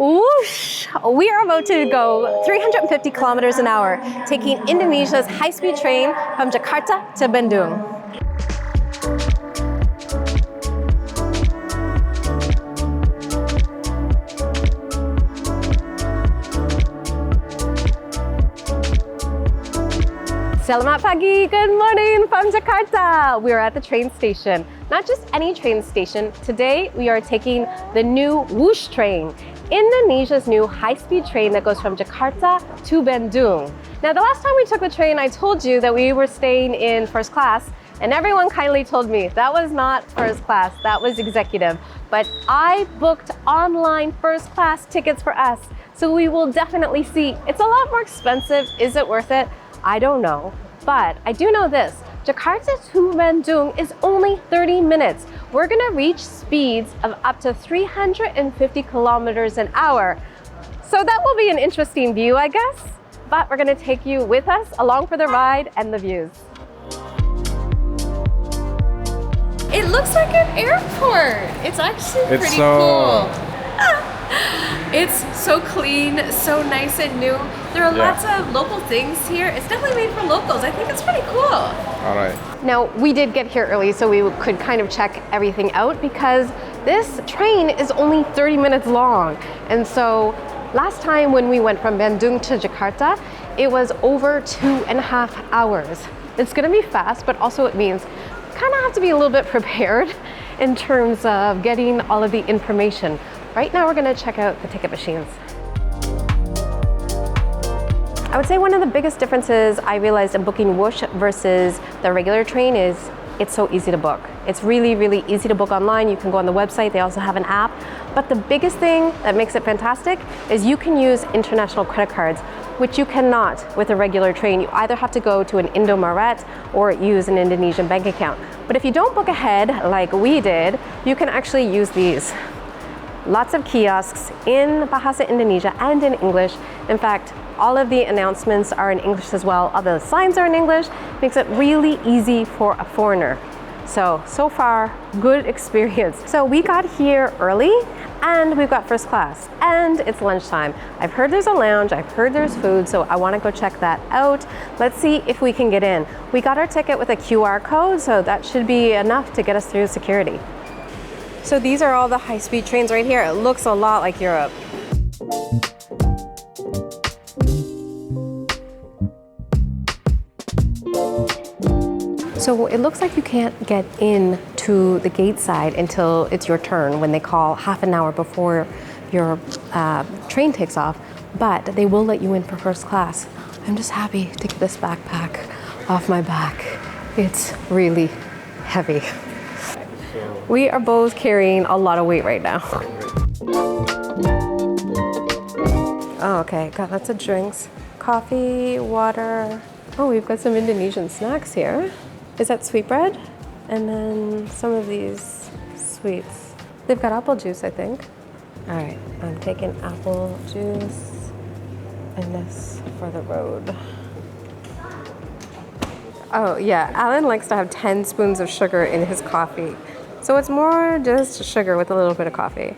Whoosh! We are about to go 350 kilometers an hour, taking Indonesia's high-speed train from Jakarta to Bandung. Selamat pagi, good morning from Jakarta. We are at the train station. Not just any train station. Today we are taking the new Whoosh train, Indonesia's new high-speed train that goes from Jakarta to Bandung. Now the last time we took the train, I told you that we were staying in first class, and everyone kindly told me that was not first class, that was executive. But I booked online first class tickets for us, so we will definitely see. It's a lot more expensive. Is it worth it? I don't know, but I do know this. Jakarta to Bandung is only 30 minutes. We're gonna reach speeds of up to 350 kilometers an hour. So that will be an interesting view, I guess, but we're gonna take you with us along for the ride and the views. It looks like an airport. It's actually pretty cool. It's so clean, so nice and new. There are lots of local things here. It's definitely made for locals. I think it's pretty cool. All right. Now, we did get here early so we could kind of check everything out because this train is only 30 minutes long. And so last time when we went from Bandung to Jakarta, it was over 2.5 hours. It's gonna be fast, but also it means you kind of have to be a little bit prepared in terms of getting all of the information. Right now, we're gonna check out the ticket machines. I would say one of the biggest differences I realized in booking Whoosh versus the regular train is it's so easy to book. It's really, really easy to book online. You can go on the website. They also have an app. But the biggest thing that makes it fantastic is you can use international credit cards, which you cannot with a regular train. You either have to go to an Indomaret or use an Indonesian bank account. But if you don't book ahead like we did, you can actually use these. Lots of kiosks in Bahasa Indonesia and in English. In fact, all of the announcements are in English as well. All the signs are in English. Makes it really easy for a foreigner. So far, good experience. So we got here early and we've got first class and it's lunchtime. I've heard there's a lounge, I've heard there's food, so I wanna go check that out. Let's see if we can get in. We got our ticket with a QR code, so that should be enough to get us through security. So these are all the high-speed trains right here. It looks a lot like Europe. So it looks like you can't get in to the gate side until it's your turn when they call half an hour before your train takes off, but they will let you in for first class. I'm just happy to get this backpack off my back. It's really heavy. We are both carrying a lot of weight right now. Oh, okay, got lots of drinks. Coffee, water. Oh, we've got some Indonesian snacks here. Is that sweetbread? And then some of these sweets. They've got apple juice, I think. All right, I'm taking apple juice and this for the road. Oh yeah, Alan likes to have 10 spoons of sugar in his coffee. So it's more just sugar with a little bit of coffee.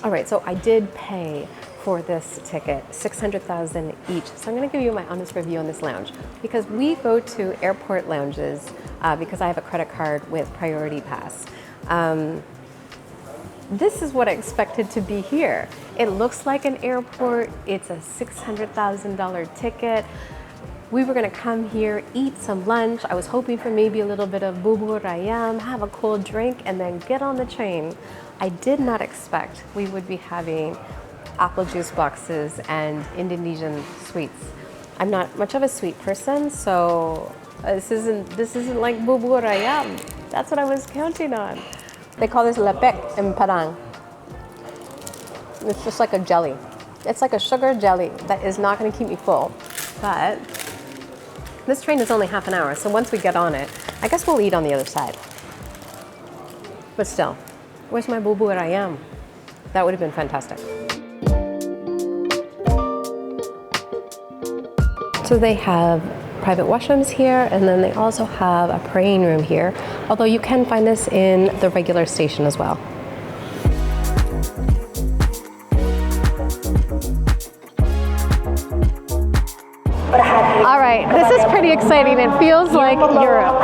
All right, so I did pay for this ticket, 600,000 each. So I'm gonna give you my honest review on this lounge because we go to airport lounges because I have a credit card with Priority Pass. This is what I expected to be here. It looks like an airport. It's a $600,000 ticket. We were gonna come here, eat some lunch. I was hoping for maybe a little bit of bubur ayam, have a cold drink, and then get on the train. I did not expect we would be having apple juice boxes and Indonesian sweets. I'm not much of a sweet person, so this isn't like bubur ayam. That's what I was counting on. They call this lepek in Padang. It's just like a jelly. It's like a sugar jelly that is not gonna keep me full, but this train is only half an hour, so once we get on it, I guess we'll eat on the other side. But still, where's my bubur ayam? That would have been fantastic. So they have private washrooms here, and then they also have a praying room here, although you can find this in the regular station as well. All right, this is pretty exciting. It feels like Europe.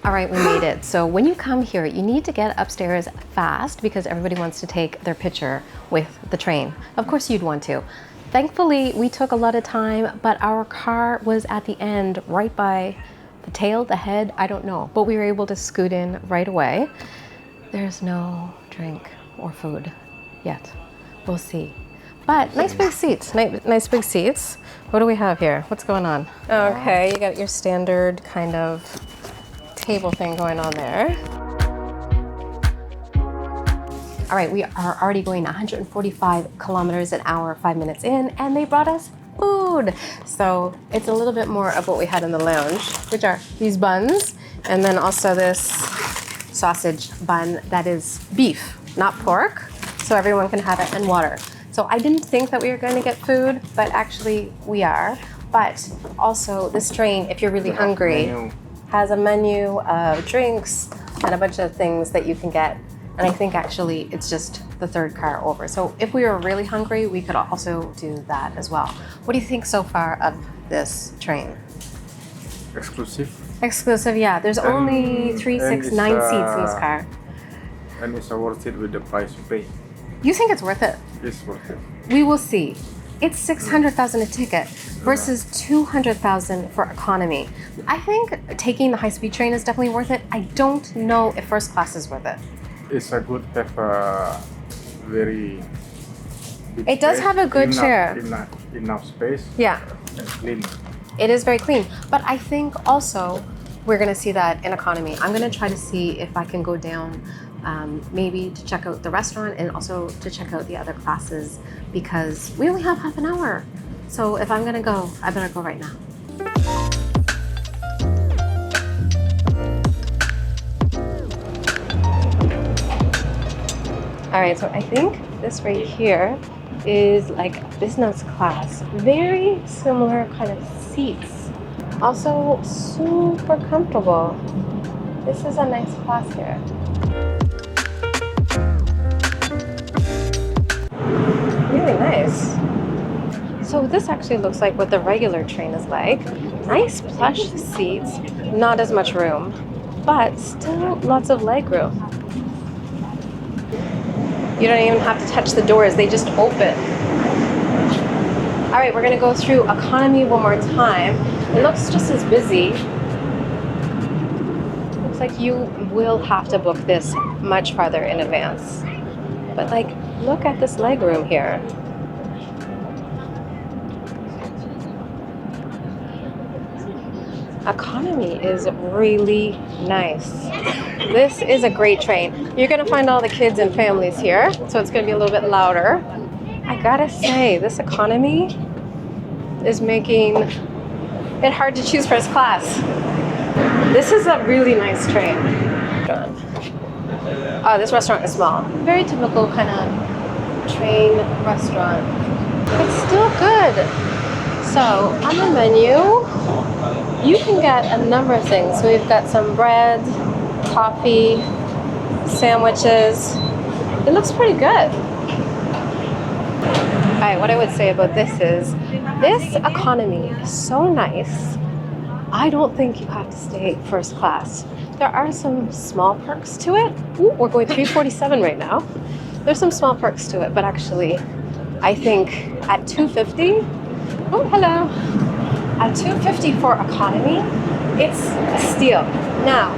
All right, we made it. So when you come here, you need to get upstairs fast because everybody wants to take their picture with the train. Of course you'd want to. Thankfully, we took a lot of time, but our car was at the end, right by the tail, the head, I don't know. But we were able to scoot in right away. There's no drink or food yet. We'll see. But nice big seats, nice big seats. What do we have here? What's going on? Okay, you got your standard kind of table thing going on there. All right, we are already going 145 kilometers an hour, 5 minutes in, and they brought us food. So it's a little bit more of what we had in the lounge, which are these buns, and then also this sausage bun that is beef, not pork, so everyone can have it, and water. So I didn't think that we were going to get food, but actually we are. But also this train, if you're really hungry, has a menu of drinks and a bunch of things that you can get. And I think actually it's just the third car over. So if we were really hungry, we could also do that as well. What do you think so far of this train? Exclusive. Exclusive, yeah. There's only 9 seats in this car. And it's worth it with the price you pay. You think it's worth it? It's worth it. We will see. It's 600,000 a ticket versus 200,000 for economy. I think taking the high-speed train is definitely worth it. I don't know if first class is worth it. It's a good, have a very big It does space, have a good chair. Enough space. Yeah. And clean. It is very clean. But I think also we're going to see that in economy. I'm going to try to see if I can go down maybe to check out the restaurant and also to check out the other classes because we only have half an hour. So if I'm going to go, I better go right now. All right, so I think this right here is like business class. Very similar kind of seats. Also super comfortable. This is a nice class here. Really nice. So this actually looks like what the regular train is like. Nice plush seats, not as much room, but still lots of leg room. You don't even have to touch the doors, they just open. All right, we're gonna go through economy one more time. It looks just as busy. Looks like you will have to book this much farther in advance. But like, look at this leg room here. Economy is really nice. This is a great train. You're gonna find all the kids and families here, so it's gonna be a little bit louder. I gotta say, this economy is making it hard to choose first class. This is a really nice train. Oh, this restaurant is small. Very typical kind of train restaurant. It's still good. So on the menu, you can get a number of things. So we've got some bread, coffee, sandwiches. It looks pretty good. All right, what I would say about this is, this economy is so nice. I don't think you have to stay first class. There are some small perks to it. Ooh, we're going 347 right now. There's some small perks to it, but actually, I think at $250, oh, hello. At $250 for economy, it's a steal. Now,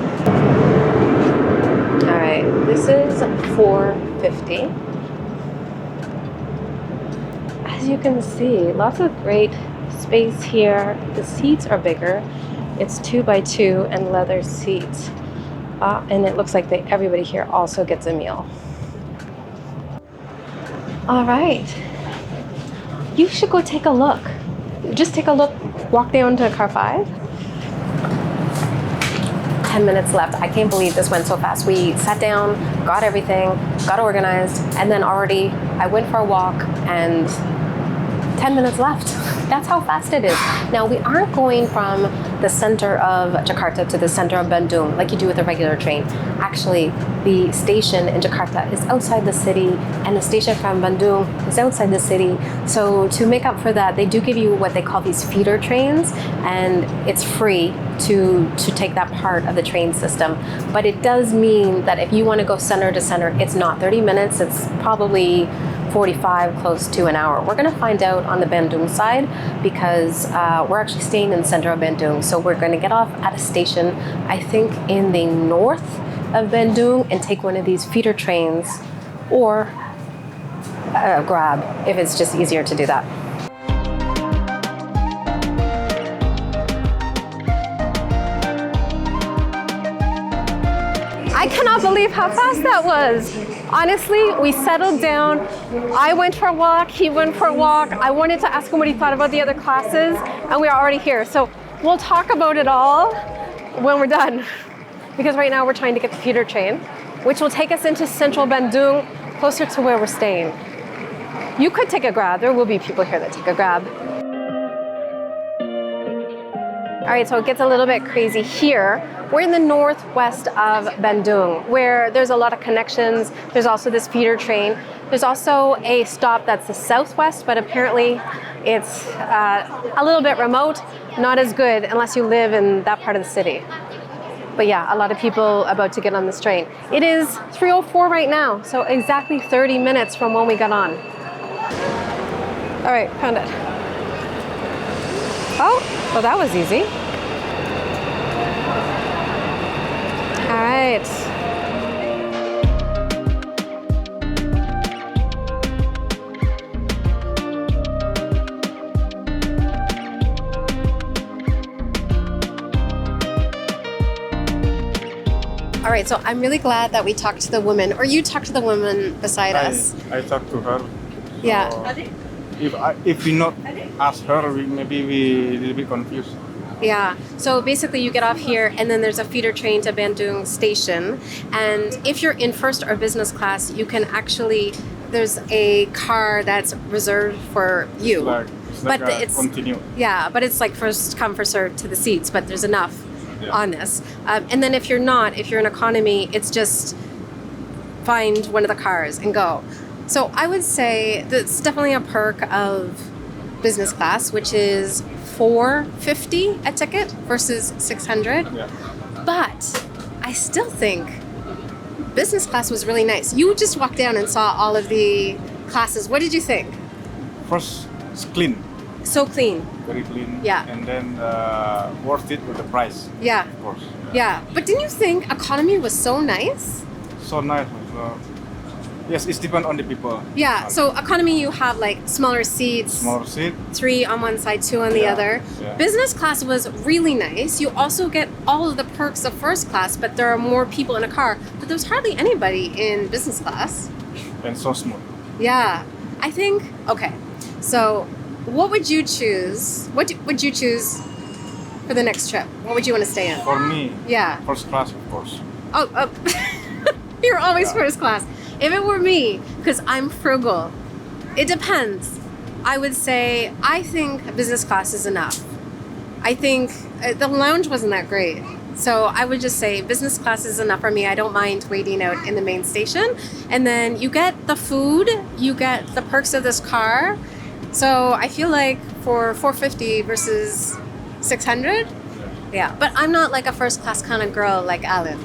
all right, this is $450. As you can see, lots of great space here. The seats are bigger. It's 2x2 and leather seats. And it looks like everybody here also gets a meal. All right, you should go take a look. Just take a look, walk down to car 5. 10 minutes left. I can't believe this went so fast. We sat down, got everything, got organized, and then already I went for a walk and 10 minutes left. That's how fast it is. Now, we aren't going from the center of Jakarta to the center of Bandung like you do with a regular train. Actually, the station in Jakarta is outside the city, and the station from Bandung is outside the city. So to make up for that, they do give you what they call these feeder trains, and it's free to take that part of the train system. But it does mean that if you want to go center to center, it's not 30 minutes, it's probably 45, close to an hour. We're going to find out on the Bandung side because we're actually staying in the center of Bandung. So we're going to get off at a station, I think in the north of Bandung, and take one of these feeder trains or Grab if it's just easier to do that. I cannot believe how fast that was. Honestly, we settled down. I went for a walk, he went for a walk. I wanted to ask him what he thought about the other classes, and we are already here. So we'll talk about it all when we're done. Because right now we're trying to get the feeder train, which will take us into central Bandung, closer to where we're staying. You could take a Grab. There will be people here that take a Grab. All right, so it gets a little bit crazy here. We're in the northwest of Bandung, where there's a lot of connections. There's also this feeder train. There's also a stop that's the southwest, but apparently it's a little bit remote, not as good unless you live in that part of the city. But yeah, a lot of people about to get on this train. It is 3:04 right now, so exactly 30 minutes from when we got on. All right, found it. Oh, well, that was easy. All right. All right, so I'm really glad that we talked to the woman, or you talked to the woman beside us. I talked to her. Yeah. If we not ask her, maybe we a little bit confused. Yeah, so basically you get off here and then there's a feeder train to Bandung station. And if you're in first or business class, you can actually, there's a car that's reserved for you. It's like it's continue. Yeah, but it's like first come, first served to the seats, but there's enough on this. And then if you're in economy, it's just find one of the cars and go. So I would say that's definitely a perk of business class, which is $450 a ticket versus $600. Yeah. But I still think business class was really nice. You just walked down and saw all of the classes. What did you think? First, it's clean. So clean. Very clean. Yeah. And then worth it with the price. Yeah. Of course. Yeah. But didn't you think economy was so nice? So nice. Yes, it depends on the people. Yeah. So economy, you have like smaller seats. Smaller seat. 3 on one side, 2 on the other. Yeah. Business class was really nice. You also get all of the perks of first class, but there are more people in a car. But there's hardly anybody in business class. And so smooth. Yeah. I think, okay. So what would you choose? What would you choose for the next trip? What would you want to stay in? For me, Yeah. first class, of course. Oh. You're always first class. If it were me, because I'm frugal, it depends. I would say, I think business class is enough. I think the lounge wasn't that great. So I would just say business class is enough for me. I don't mind waiting out in the main station. And then you get the food, you get the perks of this car. So I feel like for $450 versus $600, yeah. But I'm not like a first class kind of girl like Alan.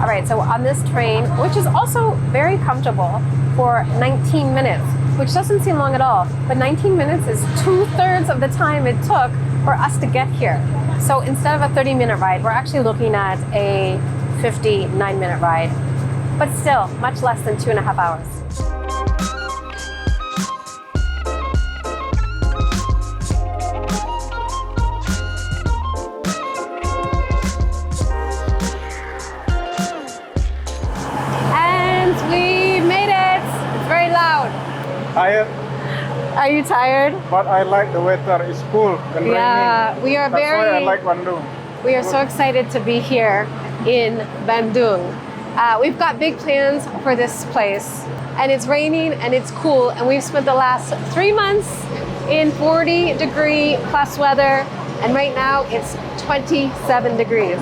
All right, so on this train, which is also very comfortable for 19 minutes, which doesn't seem long at all, but 19 minutes is 2/3 of the time it took for us to get here. So instead of a 30-minute ride, we're actually looking at a 59-minute ride, but still much less than 2.5 hours. Tired, Are you tired? but I like the weather. It's cool and Yeah, raining. we are That's why I very. like Bandung. We are so excited to be here. in Bandung. We've got big plans for this place, and it's raining and it's cool, and we've spent the last 3 months in 40-degree plus weather, and right now it's 27 degrees.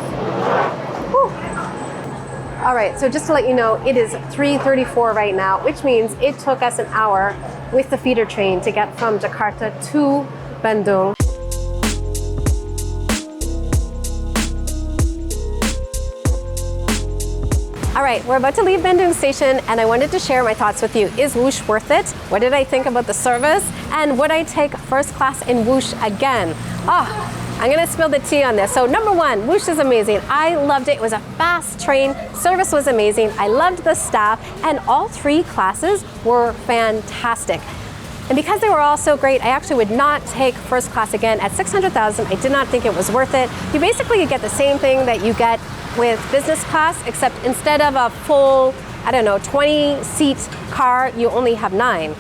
Whew. All right, so just to let you know, it is 3:34 right now, which means it took us an hour with the feeder train to get from Jakarta to Bandung. All right, we're about to leave Bandung Station, and I wanted to share my thoughts with you. Is Whoosh worth it? What did I think about the service? And would I take first class in Whoosh again? I'm gonna spill the tea on this. So number one, Whoosh is amazing. I loved it. It was a fast train. Service was amazing. I loved the staff, and all 3 classes were fantastic. And because they were all so great, I actually would not take first class again. At 600,000, I did not think it was worth it. You basically get the same thing that you get with business class, except instead of a full, 20-seat car, you only have 9.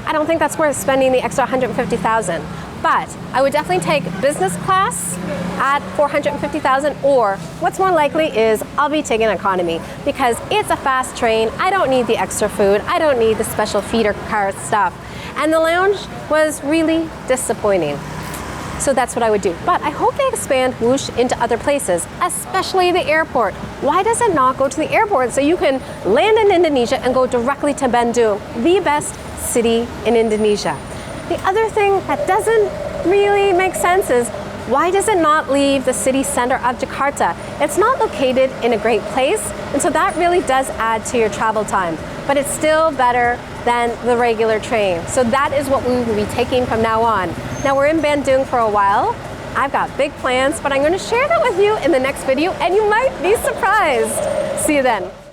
I don't think that's worth spending the extra 150,000. But I would definitely take business class at 450,000, or what's more likely is I'll be taking economy because it's a fast train. I don't need the extra food. I don't need the special feeder car stuff. And the lounge was really disappointing. So that's what I would do. But I hope they expand Whoosh into other places, especially the airport. Why does it not go to the airport so you can land in Indonesia and go directly to Bandung, the best city in Indonesia? The other thing that doesn't really make sense is, why does it not leave the city center of Jakarta? It's not located in a great place, and so that really does add to your travel time. But it's still better than the regular train. So that is what we will be taking from now on. Now we're in Bandung for a while. I've got big plans, but I'm going to share that with you in the next video, and you might be surprised. See you then.